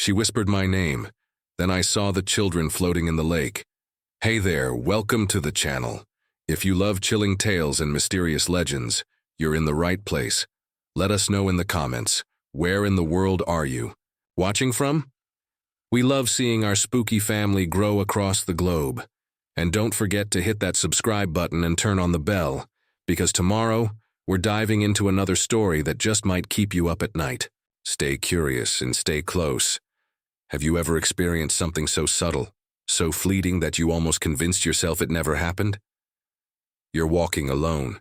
She whispered my name. Then I saw the children floating in the lake. Hey there, welcome to the channel. If you love chilling tales and mysterious legends, you're in the right place. Let us know in the comments, where in the world are you watching from? We love seeing our spooky family grow across the globe. And don't forget to hit that subscribe button and turn on the bell, because tomorrow, we're diving into another story that just might keep you up at night. Stay curious and stay close. Have you ever experienced something so subtle, so fleeting that you almost convinced yourself it never happened? You're walking alone,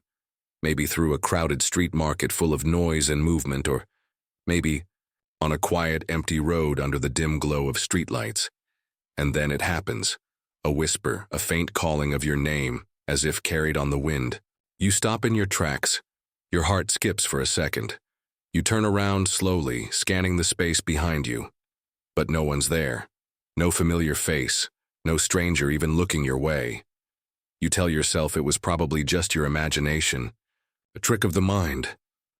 maybe through a crowded street market full of noise and movement, or maybe on a quiet, empty road under the dim glow of streetlights. And then it happens. A whisper, a faint calling of your name, as if carried on the wind. You stop in your tracks. Your heart skips for a second. You turn around slowly, scanning the space behind you. But no one's there. No familiar face. No stranger even looking your way. You tell yourself it was probably just your imagination. A trick of the mind.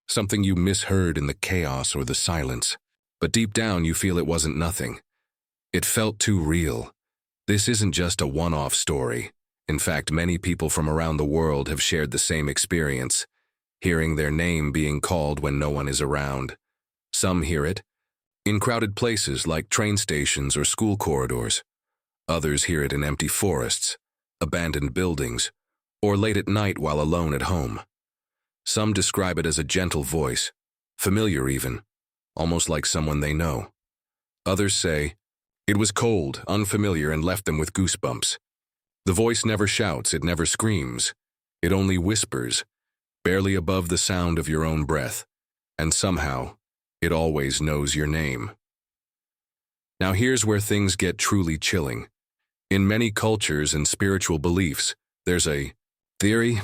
Something you misheard in the chaos or the silence. But deep down you feel it wasn't nothing. It felt too real. This isn't just a one-off story. In fact, many people from around the world have shared the same experience, hearing their name being called when no one is around. Some hear it in crowded places like train stations or school corridors. Others hear it in empty forests, abandoned buildings, or late at night while alone at home. Some describe it as a gentle voice, familiar even, almost like someone they know. Others say it was cold, unfamiliar, and left them with goosebumps. The voice never shouts, it never screams. It only whispers, barely above the sound of your own breath. And somehow, it always knows your name. Now here's where things get truly chilling. In many cultures and spiritual beliefs, there's a theory,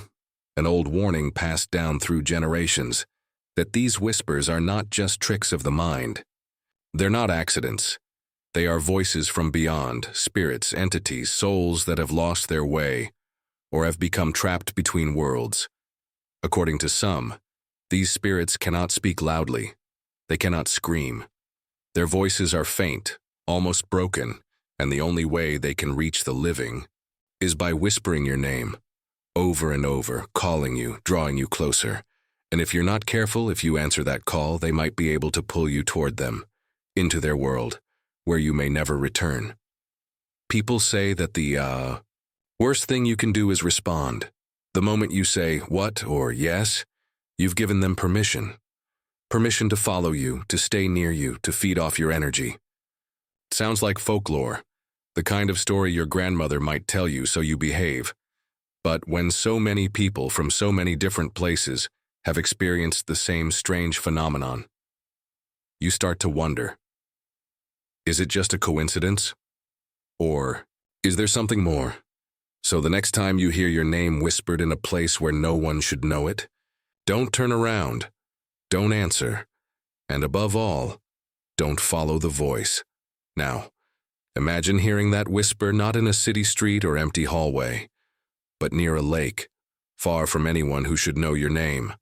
an old warning passed down through generations, that these whispers are not just tricks of the mind. They're not accidents. They are voices from beyond, spirits, entities, souls that have lost their way, or have become trapped between worlds. According to some, these spirits cannot speak loudly. They cannot scream. Their voices are faint, almost broken, and the only way they can reach the living is by whispering your name, over and over, calling you, drawing you closer. And if you're not careful, if you answer that call, they might be able to pull you toward them, into their world, where you may never return. People say that the worst thing you can do is respond. The moment you say what or yes, you've given them permission. Permission to follow you, to stay near you, to feed off your energy. It sounds like folklore, the kind of story your grandmother might tell you so you behave. But when so many people from so many different places have experienced the same strange phenomenon, you start to wonder, is it just a coincidence? Or is there something more? So the next time you hear your name whispered in a place where no one should know it, don't turn around, don't answer, and above all, don't follow the voice. Now, imagine hearing that whisper not in a city street or empty hallway, but near a lake, far from anyone who should know your name.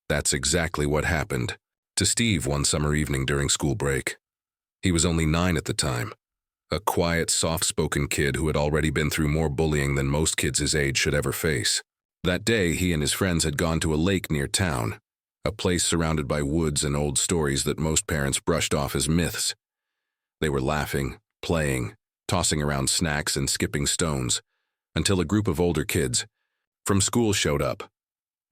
That's exactly what happened to Steve one summer evening during school break. He was only 9 at the time, a quiet, soft-spoken kid who had already been through more bullying than most kids his age should ever face. That day, he and his friends had gone to a lake near town, a place surrounded by woods and old stories that most parents brushed off as myths. They were laughing, playing, tossing around snacks and skipping stones, until a group of older kids from school showed up.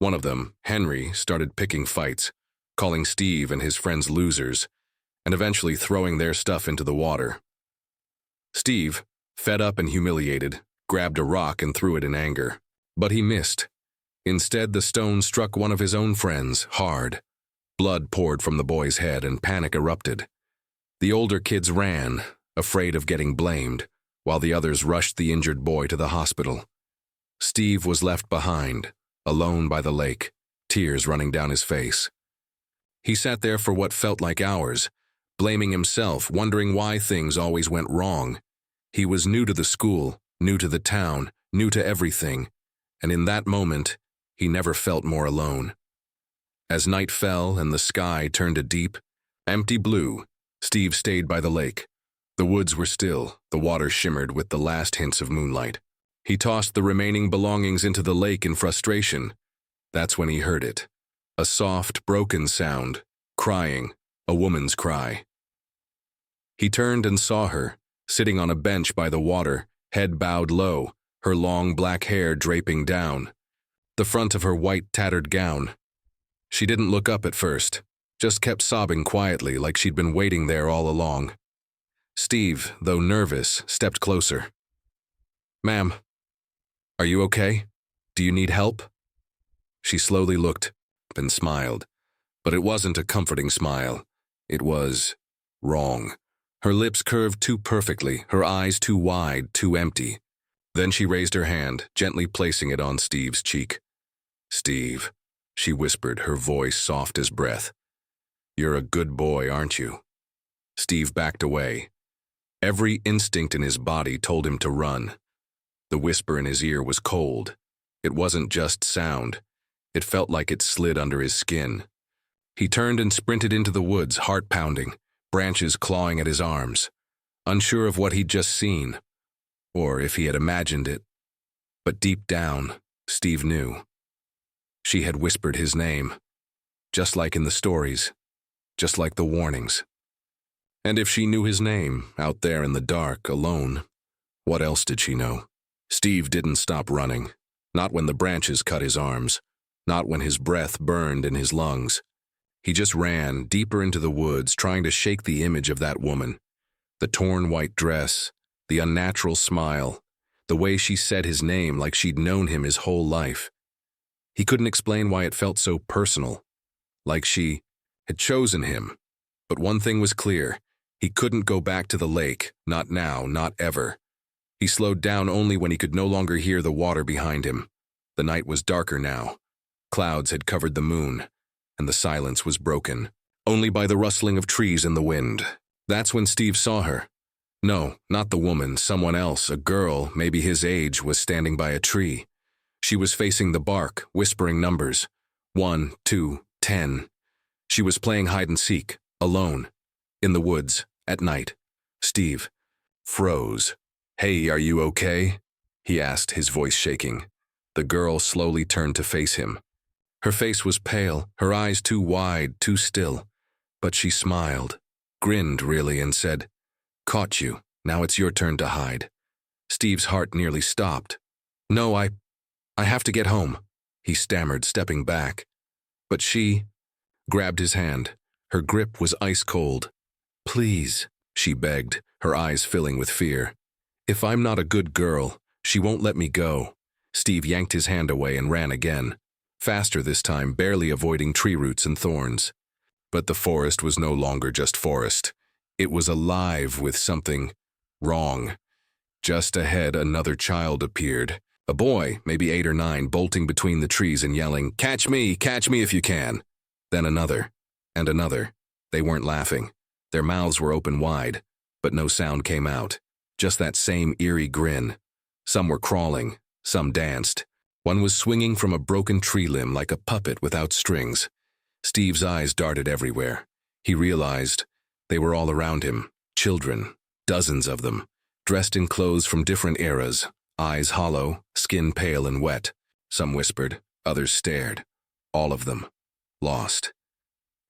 One of them, Henry, started picking fights, calling Steve and his friends losers, and eventually throwing their stuff into the water. Steve, fed up and humiliated, grabbed a rock and threw it in anger. But he missed. Instead, the stone struck one of his own friends, hard. Blood poured from the boy's head and panic erupted. The older kids ran, afraid of getting blamed, while the others rushed the injured boy to the hospital. Steve was left behind, alone by the lake, tears running down his face. He sat there for what felt like hours, blaming himself, wondering why things always went wrong. He was new to the school, new to the town, new to everything, and in that moment, he never felt more alone. As night fell and the sky turned a deep, empty blue, Steve stayed by the lake. The woods were still, the water shimmered with the last hints of moonlight. He tossed the remaining belongings into the lake in frustration. That's when he heard it. A soft, broken sound. Crying. A woman's cry. He turned and saw her, sitting on a bench by the water, head bowed low, her long black hair draping down. The front of her white, tattered gown. She didn't look up at first, just kept sobbing quietly like she'd been waiting there all along. Steve, though nervous, stepped closer. "Ma'am, are you okay? Do you need help?" She slowly looked up and smiled, but it wasn't a comforting smile. It was wrong. Her lips curved too perfectly, her eyes too wide, too empty. Then she raised her hand, gently placing it on Steve's cheek. "Steve," she whispered, her voice soft as breath. "You're a good boy, aren't you?" Steve backed away. Every instinct in his body told him to run. The whisper in his ear was cold. It wasn't just sound. It felt like it slid under his skin. He turned and sprinted into the woods, heart pounding, branches clawing at his arms, unsure of what he'd just seen, or if he had imagined it. But deep down, Steve knew. She had whispered his name, just like in the stories, just like the warnings. And if she knew his name, out there in the dark, alone, what else did she know? Steve didn't stop running, not when the branches cut his arms, not when his breath burned in his lungs. He just ran deeper into the woods, trying to shake the image of that woman. The torn white dress, the unnatural smile, the way she said his name like she'd known him his whole life. He couldn't explain why it felt so personal, like she had chosen him. But one thing was clear. He couldn't go back to the lake, not now, not ever. He slowed down only when he could no longer hear the water behind him. The night was darker now. Clouds had covered the moon, and the silence was broken, only by the rustling of trees in the wind. That's when Steve saw her. No, not the woman, someone else, a girl, maybe his age, was standing by a tree. She was facing the bark, whispering numbers. 1, 2, 10. She was playing hide and seek, alone, in the woods, at night. Steve froze. "Hey, are you okay?" he asked, his voice shaking. The girl slowly turned to face him. Her face was pale, her eyes too wide, too still. But she smiled, grinned really, and said, "Caught you. Now it's your turn to hide." Steve's heart nearly stopped. "No, I have to get home," he stammered, stepping back. But she grabbed his hand. Her grip was ice cold. "Please," she begged, her eyes filling with fear. "If I'm not a good girl, she won't let me go." Steve yanked his hand away and ran again. Faster this time, barely avoiding tree roots and thorns. But the forest was no longer just forest. It was alive with something wrong. Just ahead, another child appeared. A boy, maybe 8 or 9, bolting between the trees and yelling, catch me if you can." Then another, and another. They weren't laughing. Their mouths were open wide, but no sound came out. Just that same eerie grin. Some were crawling, some danced. One was swinging from a broken tree limb like a puppet without strings. Steve's eyes darted everywhere. He realized they were all around him. Children, dozens of them, dressed in clothes from different eras, eyes hollow, skin pale and wet. Some whispered, others stared. All of them, lost.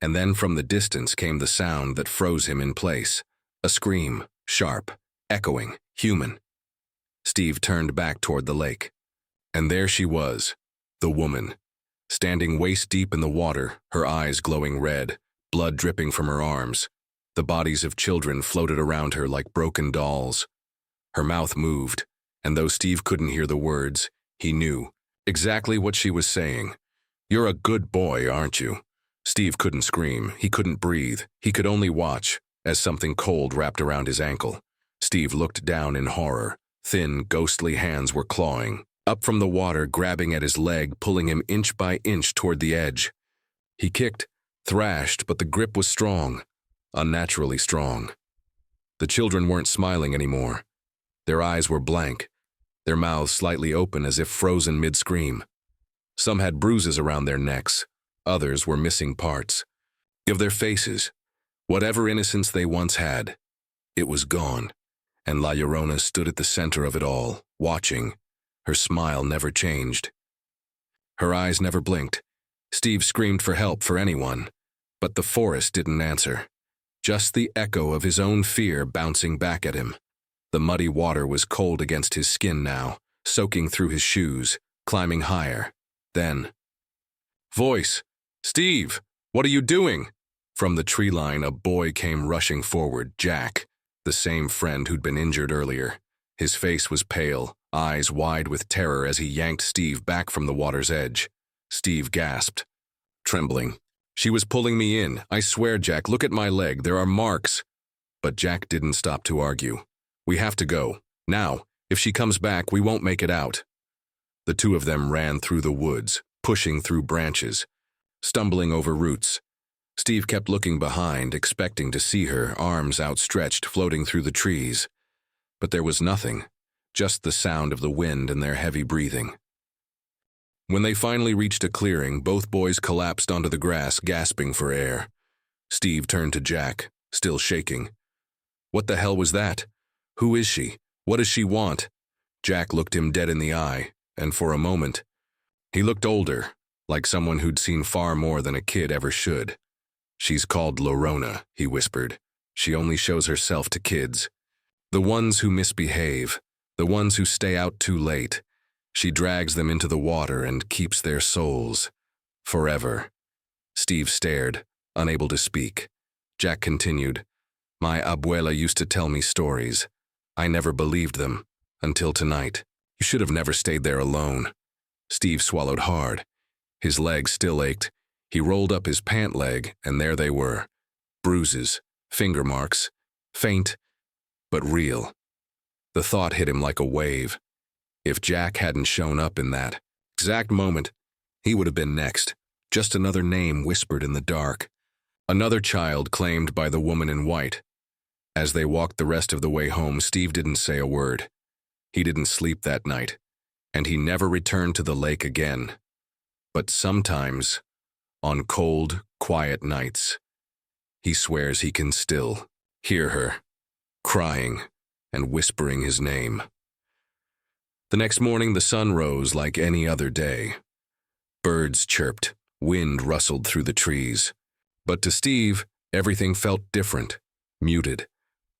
And then from the distance came the sound that froze him in place. A scream, sharp, echoing, human. Steve turned back toward the lake. And there she was, the woman, standing waist-deep in the water, her eyes glowing red, blood dripping from her arms. The bodies of children floated around her like broken dolls. Her mouth moved, and though Steve couldn't hear the words, he knew exactly what she was saying. "You're a good boy, aren't you?" Steve couldn't scream, he couldn't breathe, he could only watch, as something cold wrapped around his ankle. Steve looked down in horror. Thin, ghostly hands were clawing, up from the water, grabbing at his leg, pulling him inch by inch toward the edge. He kicked, thrashed, but the grip was strong, unnaturally strong. The children weren't smiling anymore. Their eyes were blank, their mouths slightly open as if frozen mid-scream. Some had bruises around their necks, others were missing parts of their faces. Whatever innocence they once had, it was gone, and La Llorona stood at the center of it all, watching. Her smile never changed. Her eyes never blinked. Steve screamed for help for anyone, but the forest didn't answer. Just the echo of his own fear bouncing back at him. The muddy water was cold against his skin now, soaking through his shoes, climbing higher. Then, "Voice! Steve! What are you doing?" From the tree line, a boy came rushing forward, Jack, the same friend who'd been injured earlier. His face was pale, eyes wide with terror as he yanked Steve back from the water's edge. Steve gasped, trembling. "She was pulling me in. I swear, Jack, look at my leg. There are marks." But Jack didn't stop to argue. "We have to go. Now. If she comes back, we won't make it out." The two of them ran through the woods, pushing through branches, stumbling over roots. Steve kept looking behind, expecting to see her, arms outstretched, floating through the trees. But there was nothing, just the sound of the wind and their heavy breathing. When they finally reached a clearing, both boys collapsed onto the grass, gasping for air. Steve turned to Jack, still shaking. "What the hell was that? Who is she? What does she want?" Jack looked him dead in the eye, and for a moment, he looked older, like someone who'd seen far more than a kid ever should. "She's called Llorona," he whispered. "She only shows herself to kids. The ones who misbehave, the ones who stay out too late. She drags them into the water and keeps their souls. Forever." Steve stared, unable to speak. Jack continued, "My abuela used to tell me stories. I never believed them, until tonight. You should have never stayed there alone." Steve swallowed hard. His legs still ached. He rolled up his pant leg, and there they were. Bruises, finger marks, faint, but real. The thought hit him like a wave. If Jack hadn't shown up in that exact moment, he would have been next. Just another name whispered in the dark. Another child claimed by the woman in white. As they walked the rest of the way home, Steve didn't say a word. He didn't sleep that night, and he never returned to the lake again. But sometimes, on cold, quiet nights, he swears he can still hear her, crying and whispering his name. The next morning, the sun rose like any other day. Birds chirped, wind rustled through the trees. But to Steve, everything felt different, muted,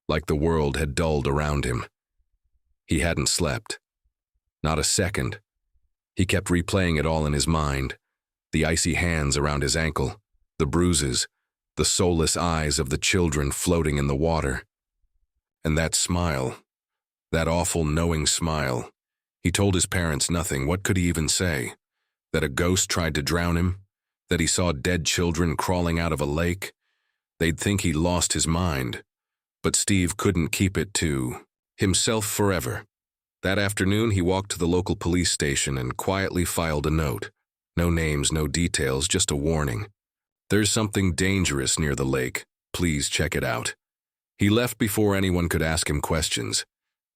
like the world had dulled around him. He hadn't slept. Not a second. He kept replaying it all in his mind. The icy hands around his ankle, the bruises, the soulless eyes of the children floating in the water. And that smile, that awful knowing smile. He told his parents nothing. What could he even say? That a ghost tried to drown him? That he saw dead children crawling out of a lake? They'd think he'd lost his mind. But Steve couldn't keep it to himself forever. That afternoon, he walked to the local police station and quietly filed a note. No names, no details, just a warning. "There's something dangerous near the lake. Please check it out." He left before anyone could ask him questions.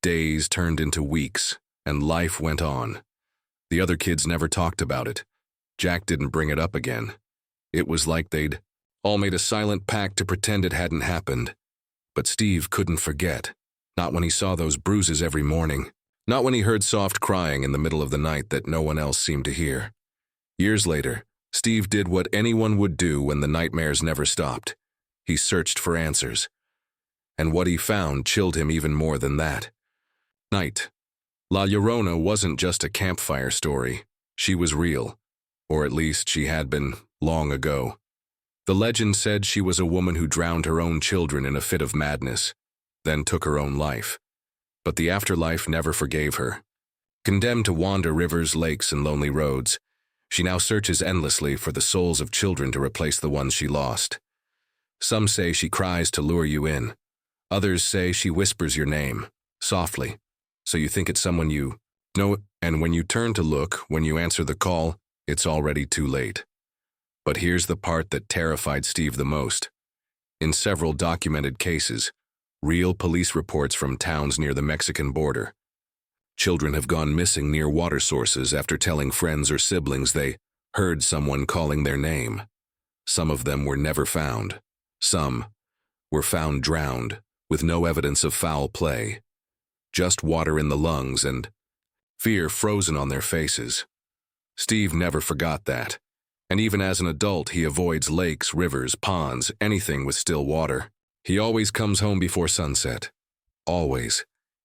Days turned into weeks, and life went on. The other kids never talked about it. Jack didn't bring it up again. It was like they'd all made a silent pact to pretend it hadn't happened. But Steve couldn't forget. Not when he saw those bruises every morning. Not when he heard soft crying in the middle of the night that no one else seemed to hear. Years later, Steve did what anyone would do when the nightmares never stopped. He searched for answers. And what he found chilled him even more than that. Night. La Llorona wasn't just a campfire story. She was real. Or at least she had been long ago. The legend said she was a woman who drowned her own children in a fit of madness, then took her own life. But the afterlife never forgave her. Condemned to wander rivers, lakes, and lonely roads, she now searches endlessly for the souls of children to replace the ones she lost. Some say she cries to lure you in. Others say she whispers your name, softly, so you think it's someone you know, and when you turn to look, when you answer the call, it's already too late. But here's the part that terrified Steve the most. In several documented cases, real police reports from towns near the Mexican border, children have gone missing near water sources after telling friends or siblings they heard someone calling their name. Some of them were never found. Some, were found drowned, with no evidence of foul play. Just water in the lungs and fear frozen on their faces. Steve never forgot that, and even as an adult he avoids lakes, rivers, ponds, anything with still water. He always comes home before sunset. Always.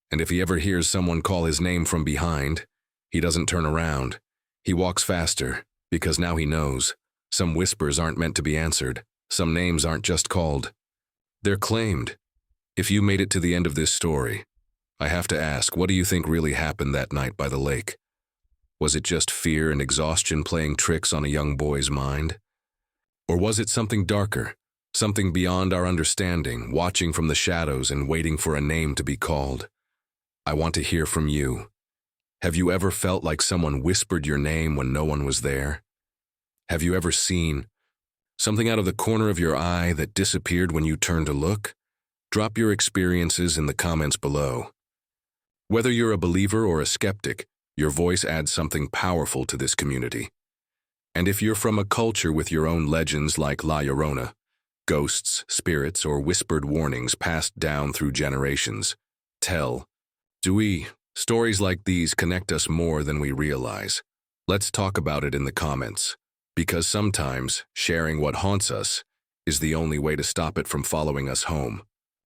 And if he ever hears someone call his name from behind, he doesn't turn around. He walks faster, because now he knows. Some whispers aren't meant to be answered. Some names aren't just called. They're claimed. If you made it to the end of this story, I have to ask, what do you think really happened that night by the lake? Was it just fear and exhaustion playing tricks on a young boy's mind? Or was it something darker, something beyond our understanding, watching from the shadows and waiting for a name to be called? I want to hear from you. Have you ever felt like someone whispered your name when no one was there? Have you ever seen something out of the corner of your eye that disappeared when you turned to look? Drop your experiences in the comments below. Whether you're a believer or a skeptic, your voice adds something powerful to this community. And if you're from a culture with your own legends like La Llorona, ghosts, spirits, or whispered warnings passed down through generations, tell. Stories like these connect us more than we realize. Let's talk about it in the comments, because sometimes sharing what haunts us is the only way to stop it from following us home.